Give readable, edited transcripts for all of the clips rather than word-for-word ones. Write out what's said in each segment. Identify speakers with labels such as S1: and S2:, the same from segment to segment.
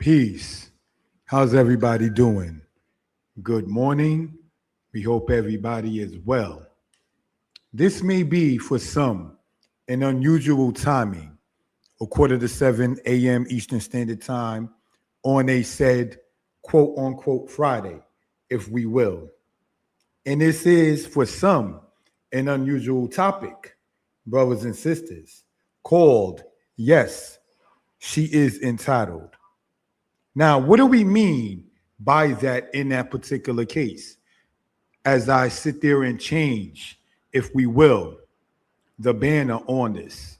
S1: Peace. How's everybody doing? Good morning. We hope everybody is well. This may be for some an unusual timing, a quarter to 7 a.m. Eastern Standard Time on a said quote unquote Friday, if we will. And this is for some an unusual topic, brothers and sisters, called Yes, She Is Entitled. Now, what do we mean by that in that particular case? As I sit there and change, if we will, the banner on this.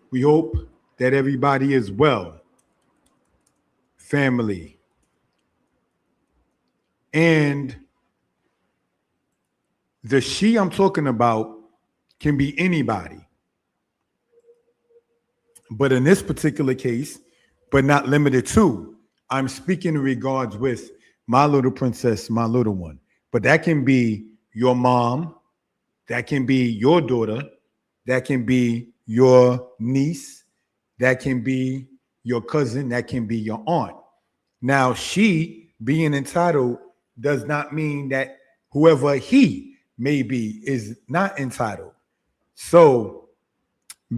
S1: We hope that everybody is well, family. And the she I'm talking about can be anybody. But in this particular case, but not limited to, I'm speaking in regards with my little princess, my little one. But that can be your mom, that can be your daughter, that can be your niece, that can be your cousin, that can be your aunt. Now, she being entitled does not mean that whoever he may be is not entitled. So,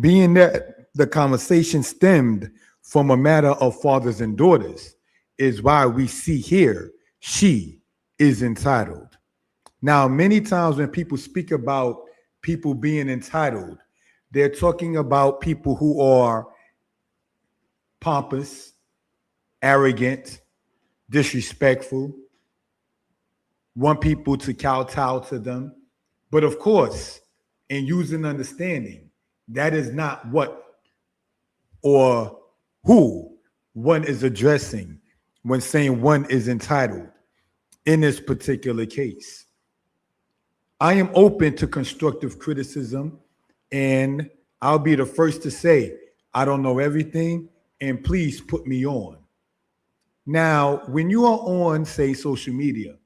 S1: being that the conversation stemmed from a matter of fathers and daughters, is why we see here she is entitled. Now, many times when people speak about people being entitled, they're talking about people who are pompous, arrogant, disrespectful, want people to kowtow to them. But of course, in using understanding, that is not what or who one is addressing when saying one is entitled in this particular case. I am open to constructive criticism, and I'll be the first to say I don't know everything, and please put me on. Now, when you are on, say, social media,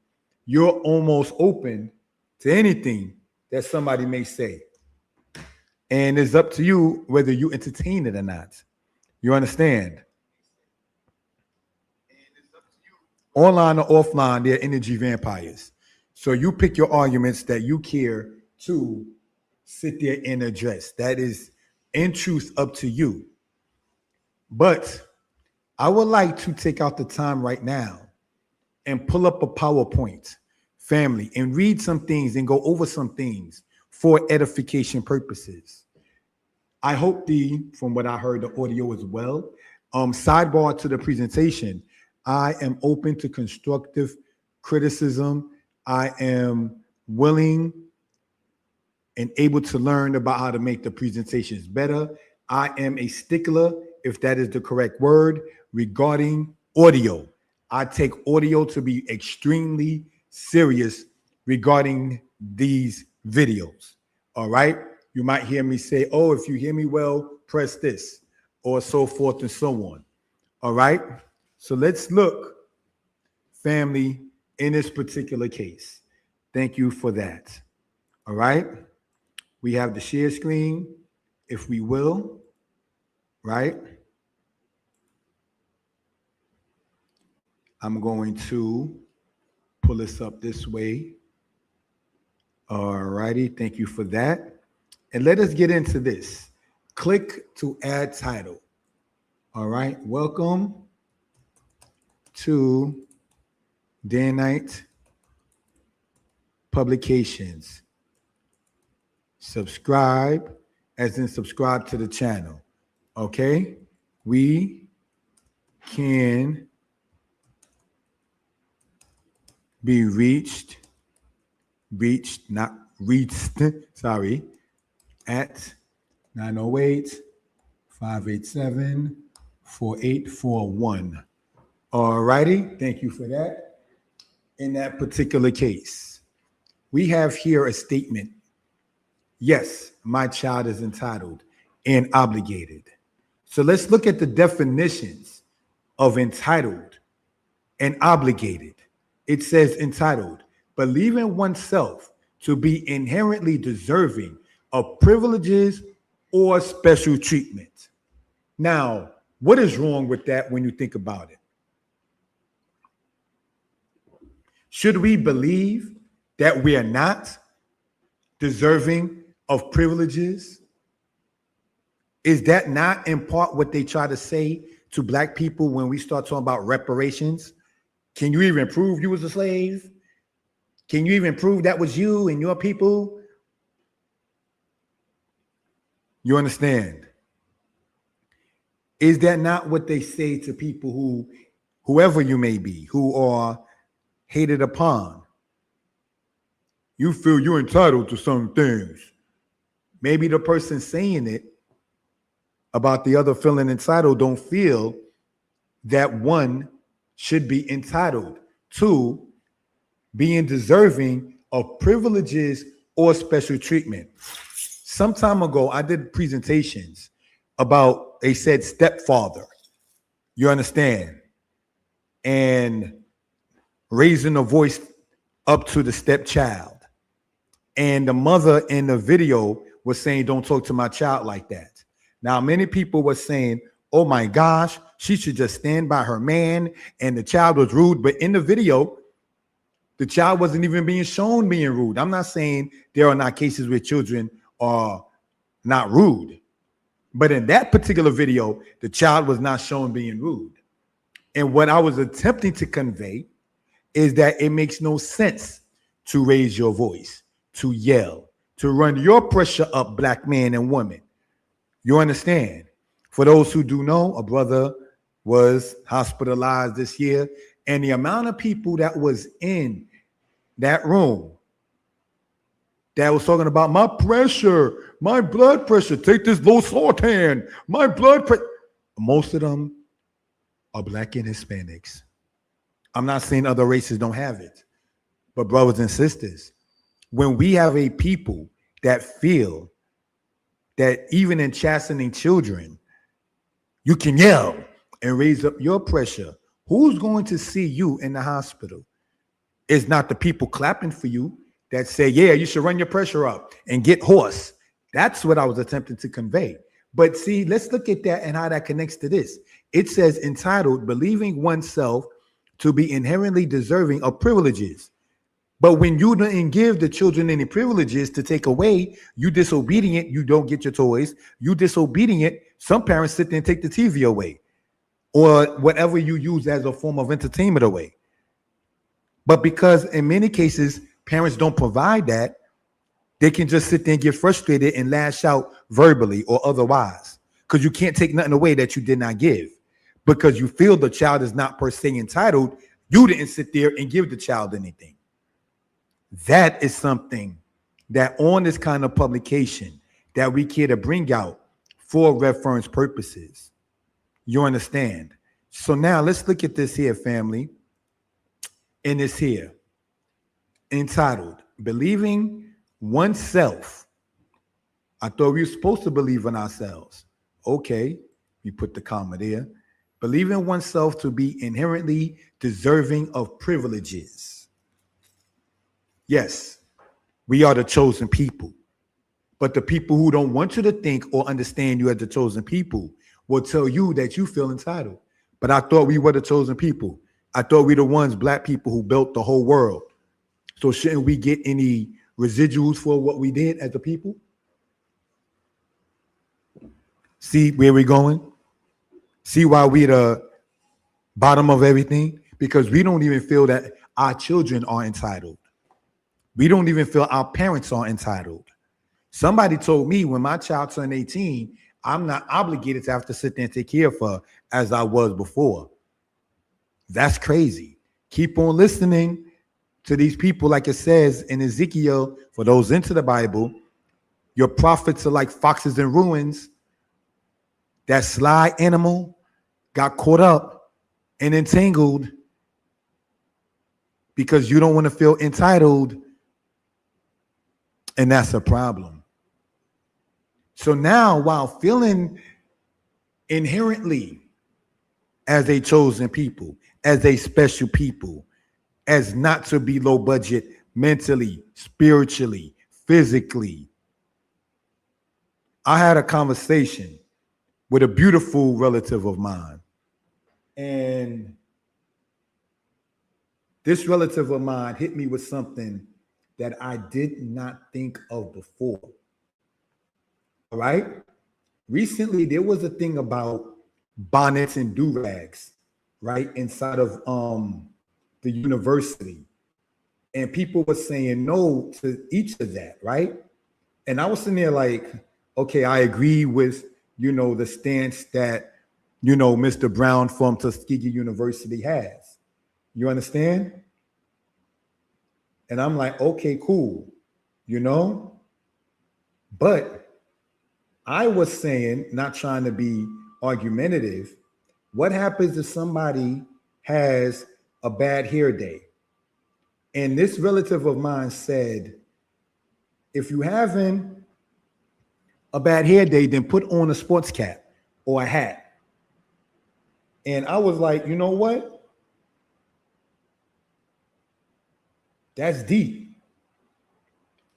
S1: you're almost open to anything that somebody may say. And it's up to you whether you entertain it or not. You understand? Online or offline, they're energy vampires. So you pick your arguments that you care to sit there and address. That is, in truth, up to you. But I would like to take out the time right now and pull up a PowerPoint, family, and read some things and go over some things for edification purposes. I hope from what I heard, the audio as well. Sidebar to the presentation, I am open to constructive criticism. I am willing and able to learn about how to make the presentations better. I am a stickler, if that is the correct word, regarding audio. I take audio to be extremely serious regarding these videos. All right. You might hear me say, oh, if you hear me well, press this, or so forth and so on. All right. So let's look, family, in this particular case. Thank you for that. All right. We have the share screen, if we will, right? I'm going to pull this up this way. All righty. Thank you for that. And let us get into this. Click to add title. All right. Welcome to Danitepublications. Subscribe, as in subscribe to the channel. Okay. We can be reached, not reached, sorry, at 908-587-4841. All righty, thank you for that. In that particular case, we have here a statement. Yes, my child is entitled and obligated. So let's look at the definitions of entitled and obligated. It says entitled, believing oneself to be inherently deserving of privileges or special treatment. Now, what is wrong with that when you think about it? Should we believe that we are not deserving of privileges? Is that not in part what they try to say to black people when we start talking about reparations? Can you even prove you was a slave? Can you even prove that was you and your people? You understand? Is that not what they say to people who, whoever you may be, who are hated upon? You feel you're entitled to some things. Maybe the person saying it about the other feeling entitled don't feel that one should be entitled to being deserving of privileges or special treatment. Some time ago, I did presentations about, they said stepfather, you understand, and raising a voice up to the stepchild. And the mother in the video was saying, don't talk to my child like that. Now, many people were saying, oh my gosh, she should just stand by her man, and the child was rude. But in the video, the child wasn't even being shown being rude. I'm not saying there are not cases where children are not rude, but in that particular video, the child was not shown being rude. And what I was attempting to convey is that it makes no sense to raise your voice, to yell, to run your pressure up, black man and woman. You understand? For those who do know, a brother was hospitalized this year, and the amount of people that was in that room that was talking about my pressure, my blood pressure, take this losartan, my blood pressure. Most of them are black and Hispanics. I'm not saying other races don't have it, but brothers and sisters, when we have a people that feel that even in chastening children, you can yell and raise up your pressure, who's going to see you in the hospital? It's not the people clapping for you that say, yeah, you should run your pressure up and get hoarse. That's what I was attempting to convey. But see, let's look at that and how that connects to this. It says entitled, believing oneself to be inherently deserving of privileges. But when you didn't give the children any privileges to take away, you disobedient, you don't get your toys. You disobedient, some parents sit there and take the TV away or whatever you use as a form of entertainment away. But because in many cases, parents don't provide that, they can just sit there and get frustrated and lash out verbally or otherwise, because you can't take nothing away that you did not give. Because you feel the child is not per se entitled, you didn't sit there and give the child anything. That is something that on this kind of publication that we care to bring out for reference purposes. You understand? So now let's look at this here, family. In this here, entitled, believing oneself. I thought we were supposed to believe in ourselves. Okay, we put the comma there. Believing oneself to be inherently deserving of privileges. Yes, we are the chosen people. But the people who don't want you to think or understand you as the chosen people will tell you that you feel entitled. But I thought we were the chosen people. I thought we the ones, black people, who built the whole world. So shouldn't we get any residuals for what we did as a people? See where we're going? See why we're the bottom of everything? Because we don't even feel that our children are entitled. We don't even feel our parents are entitled. Somebody told me when my child turned 18, I'm not obligated to have to sit there and take care of her as I was before. That's crazy. Keep on listening to these people, like it says in Ezekiel, for those into the Bible, your prophets are like foxes in ruins. That sly animal got caught up and entangled because you don't want to feel entitled, and that's a problem. So now, while feeling inherently as a chosen people, as a special people, as not to be low budget mentally, spiritually, physically, I had a conversation with a beautiful relative of mine, and This relative of mine hit me with something that I did not think of before. All right. Recently, there was a thing about bonnets and do-rags, right, inside of the university. And people were saying no to each of that, right? And I was sitting there like, okay, I agree with, the stance that, Mr. Brown from Tuskegee University has. You understand? And I'm like, okay, cool, you know? But I was saying, not trying to be argumentative, what happens if somebody has a bad hair day? And this relative of mine said, if you having a bad hair day, then put on a sports cap or a hat. And I was like, you know what? That's deep.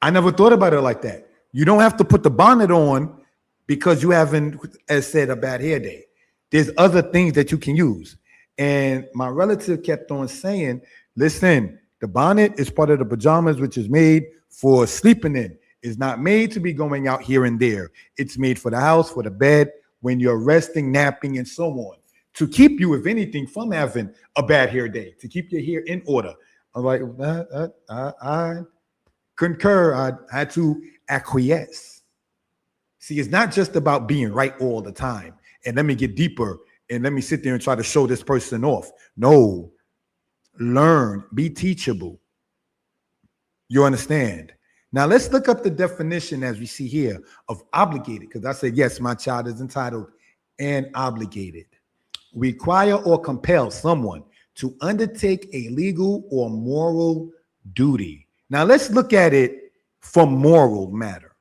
S1: I never thought about it like that. You don't have to put the bonnet on because you haven't, as said, a bad hair day. There's other things that you can use. And my relative kept on saying, listen, the bonnet is part of the pajamas, which is made for sleeping in. It's not made to be going out here and there. It's made for the house, for the bed, when you're resting, napping, and so on. To keep you, if anything, from having a bad hair day, to keep your hair in order. I'm like, I concur. I had to acquiesce. See, it's not just about being right all the time. And let me get deeper and let me sit there and try to show this person off. No, learn, be teachable. You understand? Now let's look up the definition as we see here of obligated, because I said, yes, my child is entitled and obligated. Require or compel someone to undertake a legal or moral duty. Now let's look at it from moral matter.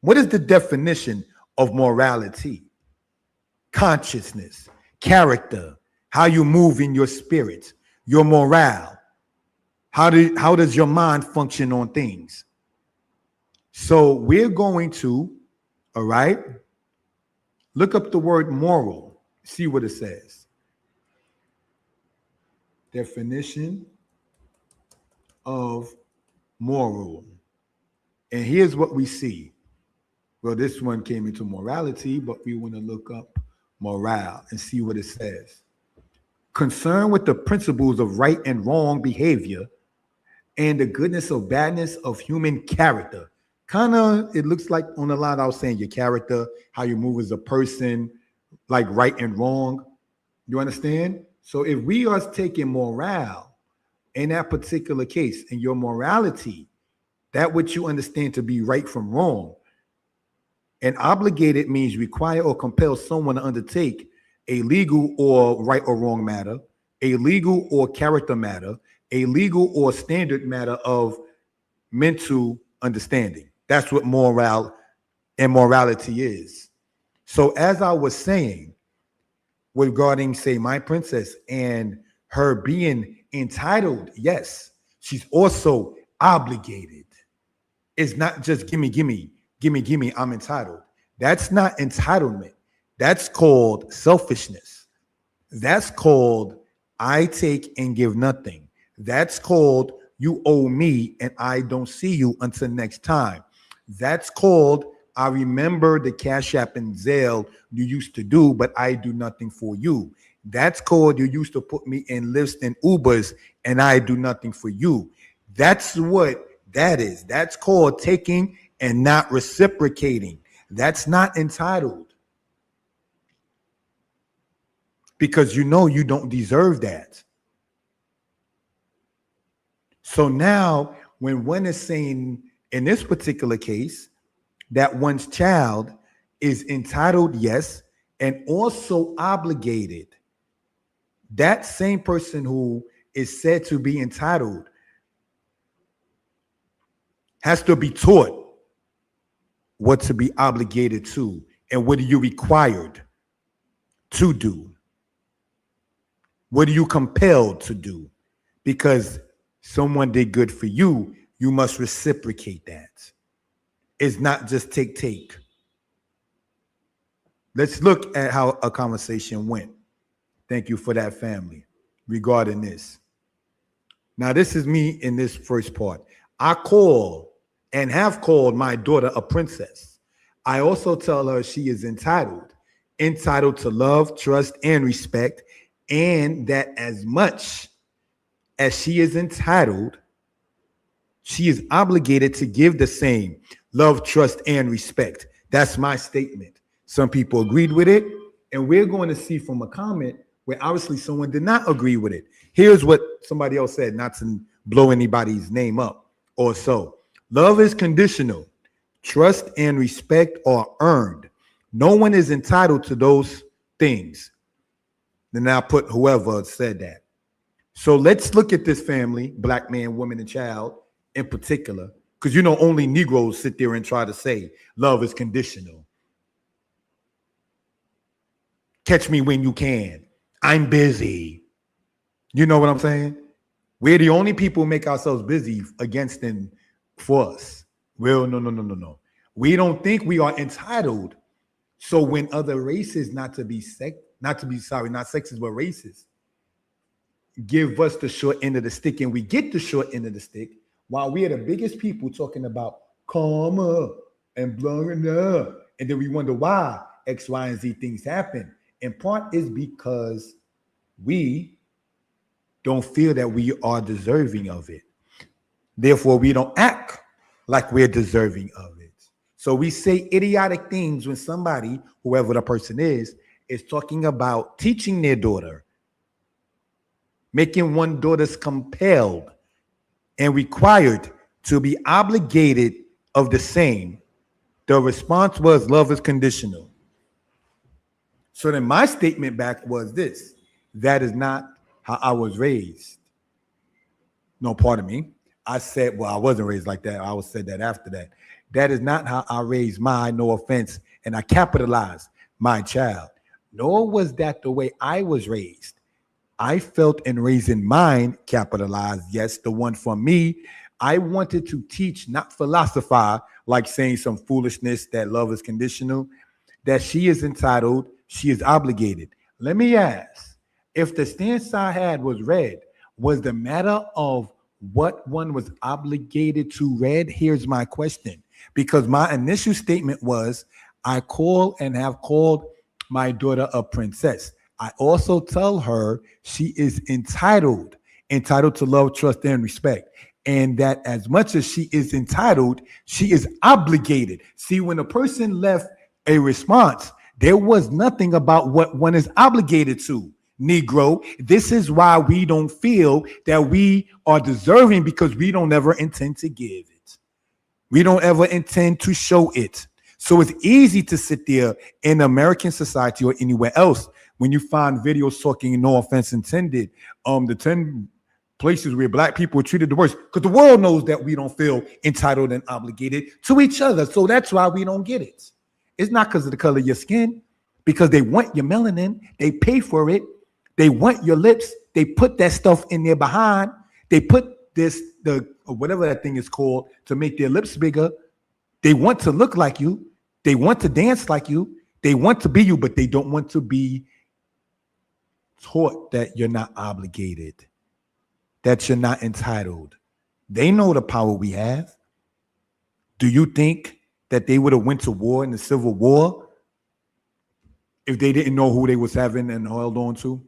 S1: What is the definition of morality? Consciousness, character, how you move in your spirit, your morale. How does your mind function on things? So we're going to, all right, look up the word moral, see what it says. Definition of moral. And here's what we see. Well, this one came into morality, but we want to look up morale and see what it says. Concern with the principles of right and wrong behavior and the goodness or badness of human character. Kind of, it looks like on the line I was saying, your character, how you move as a person, like right and wrong. You understand? So if we are taking morale in that particular case, and your morality, that which you understand to be right from wrong, and obligated means require or compel someone to undertake a legal or right or wrong matter, a legal or character matter, a legal or standard matter of mental understanding. That's what morale and morality is. So as I was saying, regarding, say, my princess and her being entitled, yes, she's also obligated. It's not just gimme, I'm entitled. That's not entitlement. That's called selfishness. That's called I take and give nothing. That's called you owe me and I don't see you until next time. That's called I remember the Cash App and Zelle you used to do, but I do nothing for you. That's called you used to put me in Lyfts and Ubers and I do nothing for you. That's what that is. That's called taking and not reciprocating. That's not entitled. Because you know you don't deserve that. So now when one is saying in this particular case that one's child is entitled, yes, and also obligated, that same person who is said to be entitled has to be taught what to be obligated to and what are you required to do. What are you compelled to do? Because someone did good for you, you must reciprocate that. It's not just take. Let's look at how a conversation went. Thank you for that, family, regarding this. Now, this is me in this first part. I call and have called my daughter a princess. I also tell her she is entitled to love, trust, and respect, and that as much as she is entitled, she is obligated to give the same love, trust, and respect. That's my statement. Some people agreed with it, and we're going to see from a comment where obviously someone did not agree with it. Here's what somebody else said, not to blow anybody's name up or so. Love is conditional. Trust and respect are earned. No one is entitled to those things. Then I put whoever said that. So let's look at this family, black man, woman, and child in particular, because only Negroes sit there and try to say love is conditional. Catch me when you can. I'm busy. You know what I'm saying? We're the only people who make ourselves busy against and for us. Well, no. We don't think we are entitled. So when other races, not sexist, but racist, give us the short end of the stick and we get the short end of the stick, while we are the biggest people talking about karma and blowing up, and then we wonder why X, Y, and Z things happen. In part is because we don't feel that we are deserving of it. Therefore, we don't act like we're deserving of it. So we say idiotic things when somebody, whoever the person is talking about teaching their daughter, making one daughter's compelled and required to be obligated of the same. The response was love is conditional. So then my statement back was this: that is not how I was raised. No, pardon me. I said, well, I wasn't raised like that. I was said that after that. That is not how I raised no offense, and I capitalized my child. Nor was that the way I was raised. I felt in raising mine, capitalized, yes, the one from me, I wanted to teach, not philosophize, like saying some foolishness that love is conditional, that she is entitled, she is obligated. Let me ask, if the stance I had was read, was the matter of what one was obligated to read? Here's my question. Because my initial statement was, I call and have called my daughter a princess. I also tell her she is entitled to love, trust, and respect. And that as much as she is entitled, she is obligated. See, when a person left a response, there was nothing about what one is obligated to. Negro, this is why we don't feel that we are deserving, because we don't ever intend to give it. We don't ever intend to show it. So it's easy to sit there in American society or anywhere else when you find videos talking, no offense intended, the 10 places where black people are treated the worst, because the world knows that we don't feel entitled and obligated to each other. So that's why we don't get it. It's not because of the color of your skin, because they want your melanin. They pay for it. They want your lips. They put that stuff in their behind. They put whatever that thing is called to make their lips bigger. They want to look like you. They want to dance like you. They want to be you, but they don't want to be taught that you're not obligated, that you're not entitled. They know the power we have. Do you think that they would have went to war in the Civil War if they didn't know who they was having and held on to?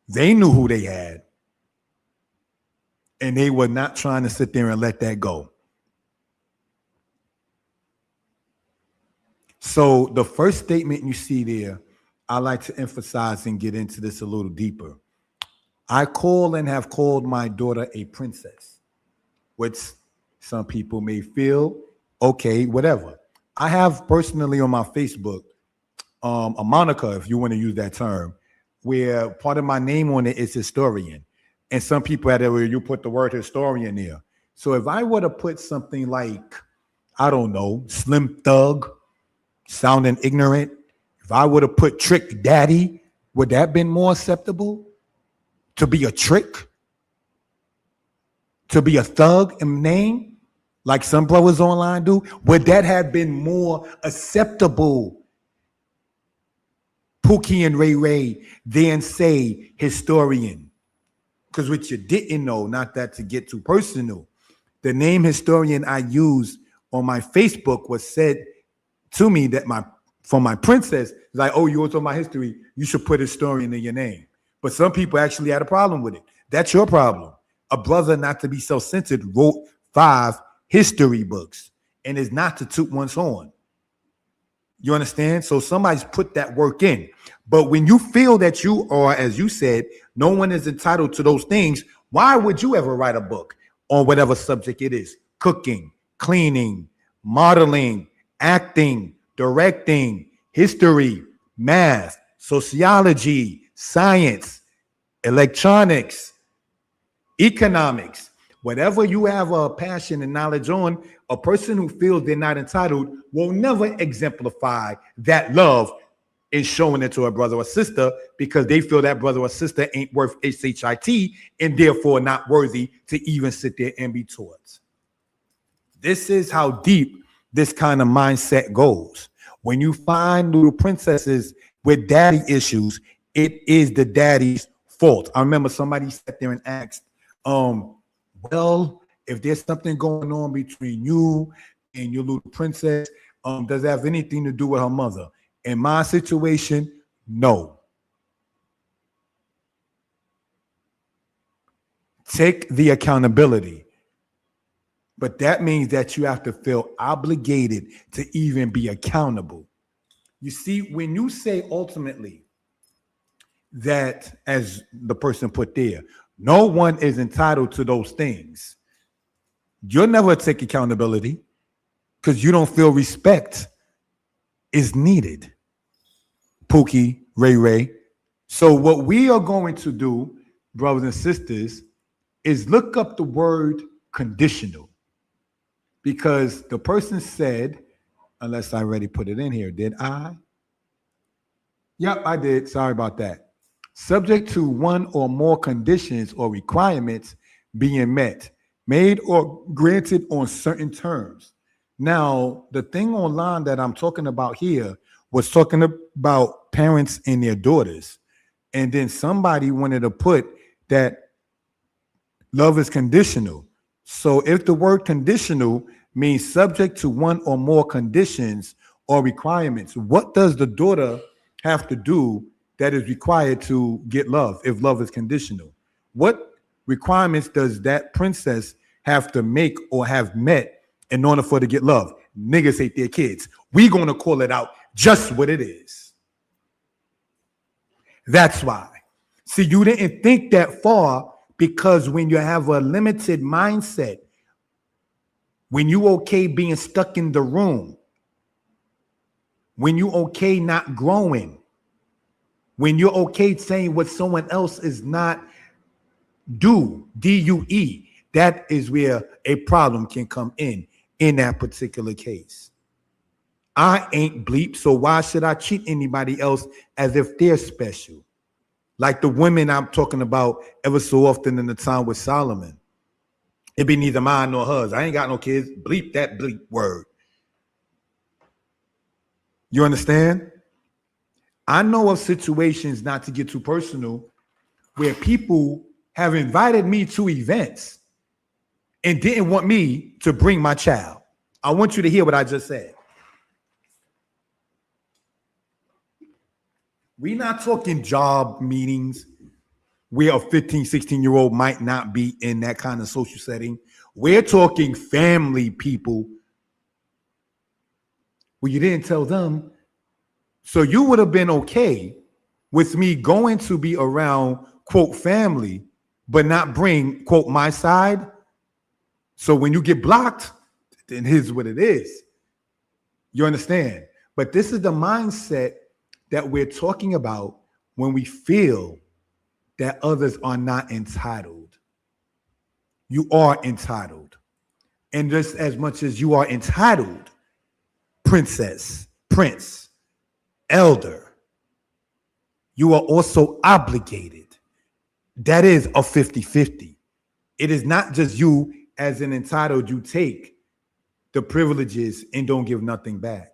S1: They knew who they had, and they were not trying to sit there and let that go. So the first statement you see there, I like to emphasize and get into this a little deeper. I call and have called my daughter a princess, which some people may feel, okay, whatever. I have personally on my Facebook a moniker, if you want to use that term, where part of my name on it is historian. And some people had it where you put the word historian there. So if I were to put something like, I don't know, Slim Thug, sounding ignorant, if I would have put Trick Daddy, would that have been more acceptable? To be a trick? To be a thug in name? Like some brothers online do? Would that have been more acceptable? Pookie and Ray Ray then say historian. Because what you didn't know, not that to get too personal, the name historian I used on my Facebook was said to me that from my princess, like, oh, you want to talk about history, you should put historian in your name. But some people actually had a problem with it. That's your problem. A brother, not to be self-centered, wrote 5 history books and is not to toot one's horn. You understand? So somebody's put that work in. But when you feel that you are, as you said, no one is entitled to those things, why would you ever write a book on whatever subject it is? Cooking, cleaning, modeling, acting, directing, history, math, sociology, science, electronics, economics. Whatever you have a passion and knowledge on, a person who feels they're not entitled will never exemplify that love in showing it to a brother or sister because they feel that brother or sister ain't worth shit and therefore not worthy to even sit there and be taught. This is how deep this kind of mindset goes. When you find little princesses with daddy issues, it is the daddy's fault. I remember somebody sat there and asked, well, if there's something going on between you and your little princess, does it have anything to do with her mother? In my situation, no. Take the accountability. But that means that you have to feel obligated to even be accountable. You see, when you say ultimately that, as the person put there, no one is entitled to those things, you'll never take accountability because you don't feel respect is needed. Pookie, Ray Ray. So what we are going to do, brothers and sisters, is look up the word conditional. Because the person said, unless I already put it in here, did I? Yep, I did. Sorry about that. Subject to one or more conditions or requirements being met, made or granted on certain terms. Now, the thing online that I'm talking about here was talking about parents and their daughters. And then somebody wanted to put that love is conditional. So if the word conditional means subject to one or more conditions or requirements, what does the daughter have to do that is required to get love if love is conditional? What requirements does that princess have to make or have met in order for her to get love? Niggas hate their kids. We gonna call it out just what it is. That's why. See, you didn't think that far because when you have a limited mindset, when you okay being stuck in the room, when you okay not growing, when you're okay saying what someone else is not D-U-E, that is where a problem can come in that particular case. I ain't bleep, so why should I treat anybody else as if they're special? Like the women I'm talking about ever so often in the time with Solomon. It be neither mine nor hers. I ain't got no kids. Bleep that bleep word. You understand? I know of situations, not to get too personal, where people have invited me to events and didn't want me to bring my child. I want you to hear what I just said. We're not talking job meetings where a 15, 16-year-old might not be in that kind of social setting. We're talking family people where you didn't tell them. So you would have been okay with me going to be around, quote, family, but not bring, quote, my side. So when you get blocked, then here's what it is. You understand? But this is the mindset that we're talking about when we feel that others are not entitled. You are entitled. And just as much as you are entitled, princess, prince, elder, you are also obligated. That is a 50-50. It is not just you as an entitled, you take the privileges and don't give nothing back.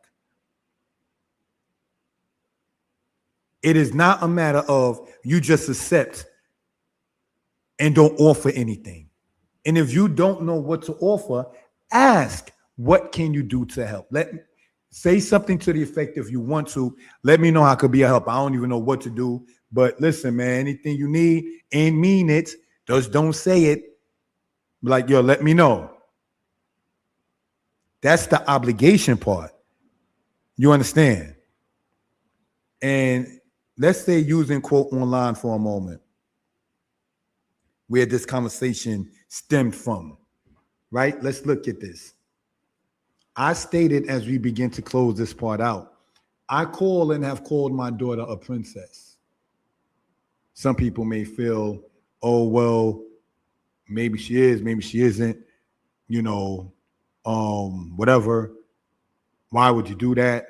S1: It is not a matter of you just accept and don't offer anything. And if you don't know what to offer, ask, what can you do to help? Say something to the effect, if you want to, let me know how I could be a help. I don't even know what to do, but listen, man, anything you need and mean it, just don't say it. Like, yo, let me know. That's the obligation part. You understand? And let's say using quote online for a moment, where this conversation stemmed from, right? Let's look at this. I stated as we begin to close this part out, I call and have called my daughter a princess. Some people may feel, oh, well, maybe she is, maybe she isn't, whatever. Why would you do that?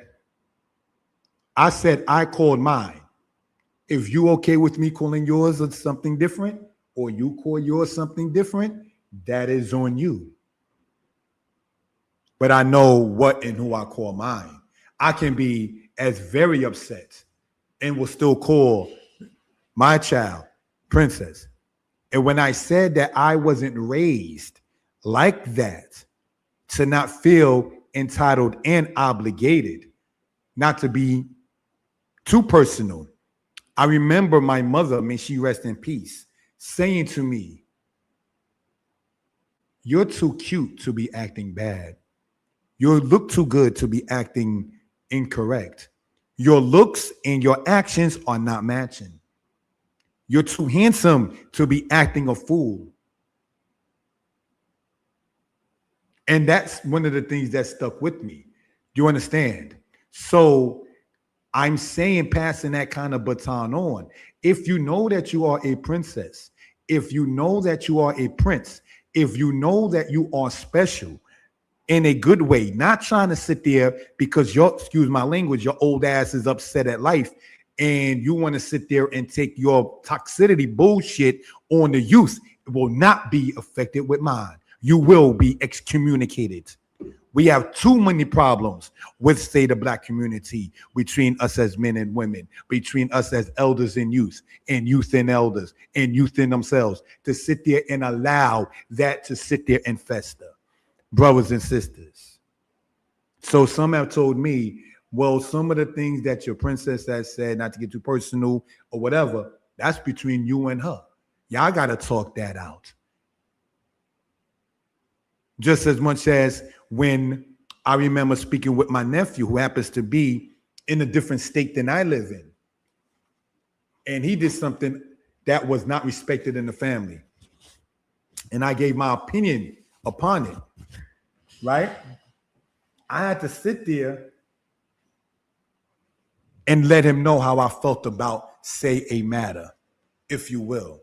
S1: I said I called mine. If you okay with me calling yours something different, or you call yours something different, that is on you. But I know what and who I call mine. I can be as very upset and will still call my child princess. And when I said that I wasn't raised like that, to not feel entitled and obligated, not to be too personal. I remember my mother, may she rest in peace, saying to me, you're too cute to be acting bad. You look too good to be acting incorrect. Your looks and your actions are not matching. You're too handsome to be acting a fool. And that's one of the things that stuck with me. Do you understand? So I'm saying, passing that kind of baton on. If you know that you are a princess, if you know that you are a prince, if you know that you are special in a good way, not trying to sit there because excuse my language, your old ass is upset at life and you want to sit there and take your toxicity bullshit on the youth, it will not be affected with mine. You will be excommunicated. We have too many problems with, say, the Black community, between us as men and women, between us as elders and youth and elders and youth in themselves, to sit there and allow that to sit there and fester. Brothers and sisters. So some have told me, well, some of the things that your princess has said, not to get too personal or whatever, that's between you and her. Y'all got to talk that out. Just as much as when I remember speaking with my nephew, who happens to be in a different state than I live in. And he did something that was not respected in the family. And I gave my opinion upon it, right? I had to sit there and let him know how I felt about, say, a matter, if you will.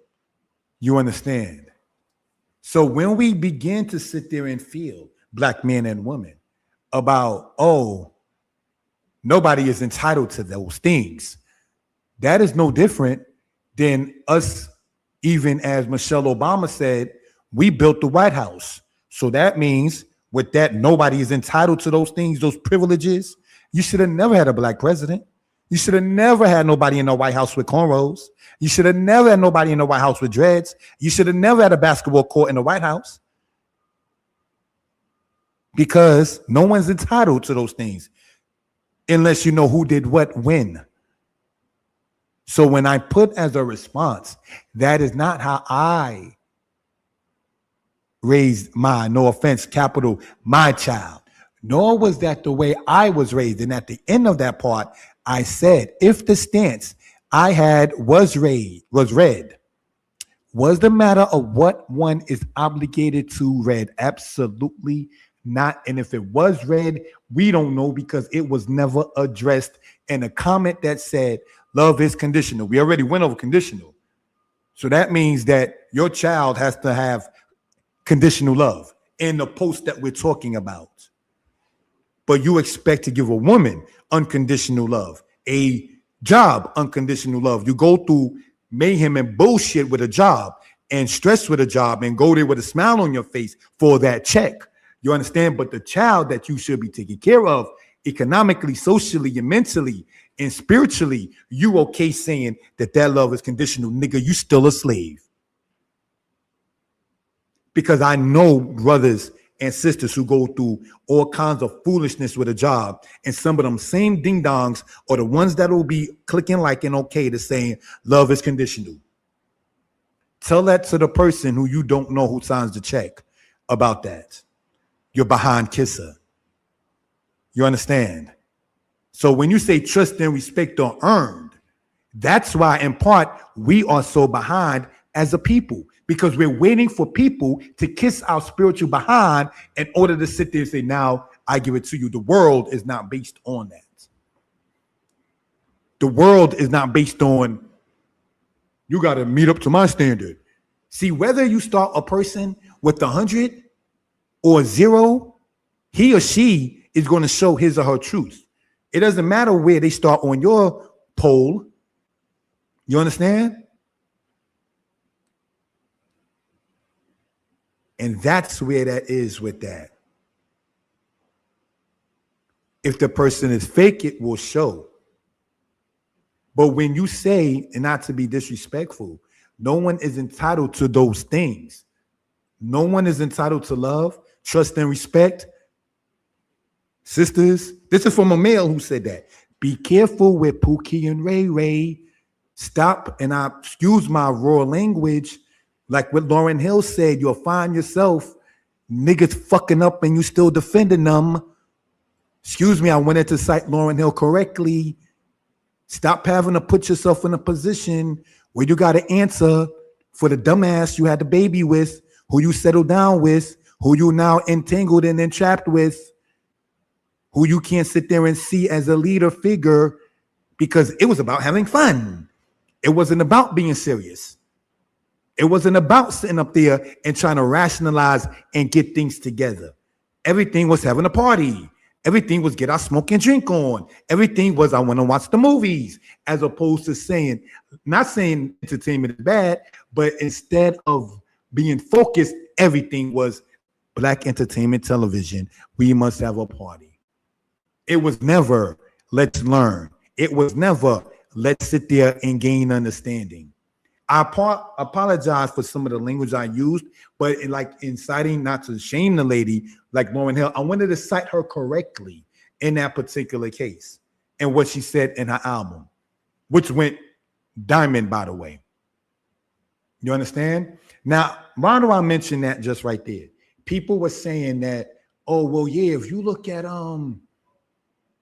S1: You understand? So when we begin to sit there and feel, Black men and women, about, oh, nobody is entitled to those things, that is no different than us, even as Michelle Obama said, we built the White House. So that means with that, nobody is entitled to those things, those privileges. You should have never had a Black president. You should have never had nobody in the White House with cornrows. You should have never had nobody in the White House with dreads. You should have never had a basketball court in the White House. Because no one's entitled to those things unless you know who did what when. So when I put as a response, that is not how I raised my, no offense, capital, my child, nor was that the way I was raised. And at the end of that part, I said, if the stance I had was read, was the matter of what one is obligated to read? Absolutely not. And if it was read, we don't know, because it was never addressed in a comment that said love is conditional. We already went over conditional. So that means that your child has to have conditional love in the post that we're talking about. But you expect to give a woman unconditional love, a job unconditional love. You go through mayhem and bullshit with a job and stress with a job and go there with a smile on your face for that check. You understand? But the child that you should be taking care of economically, socially, and mentally, And spiritually, you okay saying that love is conditional, nigga, you still a slave. Because I know brothers and sisters who go through all kinds of foolishness with a job, and some of them same ding dongs are the ones that will be clicking like and okay to saying love is conditional. Tell that to the person who you don't know who signs the check about that. You're behind kisser. You understand? So when you say trust and respect are earned, that's why in part we are so behind as a people, because we're waiting for people to kiss our spiritual behind in order to sit there and say, now I give it to you. The world is not based on that. The world is not based on, you got to meet up to my standard. See, whether you start a person with 100 or 0, he or she is going to show his or her truth. It doesn't matter where they start on your pole. You understand? And that's where that is with that. If the person is fake, it will show. But when you say, and not to be disrespectful, no one is entitled to those things. No one is entitled to love, trust, and respect. Sisters, this is from a male who said that. Be careful with Pookie and Ray Ray. Stop, and I excuse my raw language. Like what Lauryn Hill said, you'll find yourself niggas fucking up and you still defending them. Excuse me, I wanted to cite Lauryn Hill correctly. Stop having to put yourself in a position where you got to answer for the dumbass you had the baby with, who you settled down with, who you now entangled and entrapped with, who you can't sit there and see as a leader figure because it was about having fun. It wasn't about being serious. It wasn't about sitting up there and trying to rationalize and get things together. Everything was having a party. Everything was get our smoke and drink on. Everything was I want to watch the movies, as opposed to saying, not saying entertainment is bad, but instead of being focused, everything was black entertainment television. We must have a party. It was never let's learn. It was never let's sit there and gain understanding. I apologize for some of the language I used, but like inciting, not to shame the lady, like Lauryn Hill, I wanted to cite her correctly in that particular case and what she said in her album, which went diamond, by the way. You understand? Now, why do I mention that just right there? People were saying that, oh, well, yeah, if you look at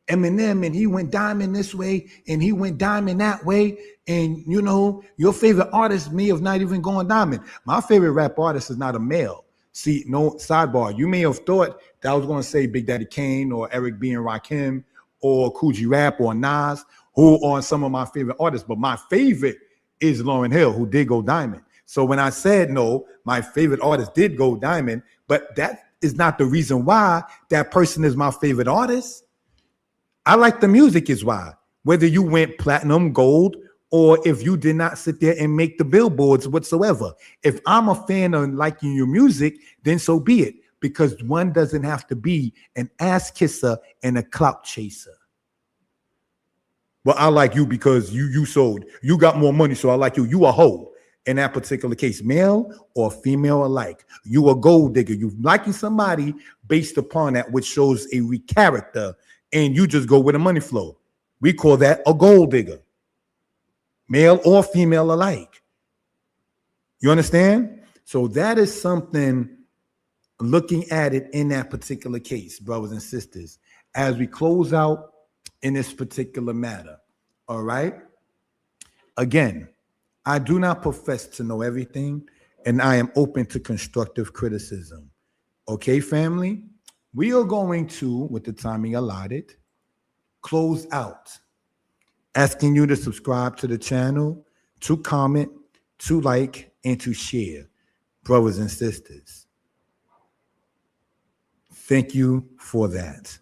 S1: Eminem and he went diamond this way and he went diamond that way, and you know your favorite artist may have not even gone diamond. My favorite rap artist is not a male. See, no sidebar. You may have thought that I was going to say Big Daddy Kane or Eric B. and Rakim or Coogee Rap or Nas, who are some of my favorite artists. But my favorite is Lauryn Hill, who did go diamond. So when I said no, my favorite artist did go diamond, but that is not the reason why that person is my favorite artist. I like the music is why. Whether you went platinum, gold, or if you did not sit there and make the billboards whatsoever. If I'm a fan of liking your music, then so be it. Because one doesn't have to be an ass kisser and a clout chaser. Well, I like you because you sold. You got more money, so I like you. You a hoe. In that particular case, male or female alike. You a gold digger. You liking somebody based upon that, which shows a character, and you just go with a money flow. We call that a gold digger. Male or female alike. You understand? So that is something, looking at it in that particular case, brothers and sisters, as we close out in this particular matter. All right? Again, I do not profess to know everything, and I am open to constructive criticism. Okay, family? We are going to, with the timing allotted, close out, asking you to subscribe to the channel, to comment, to like, and to share, brothers and sisters. Thank you for that.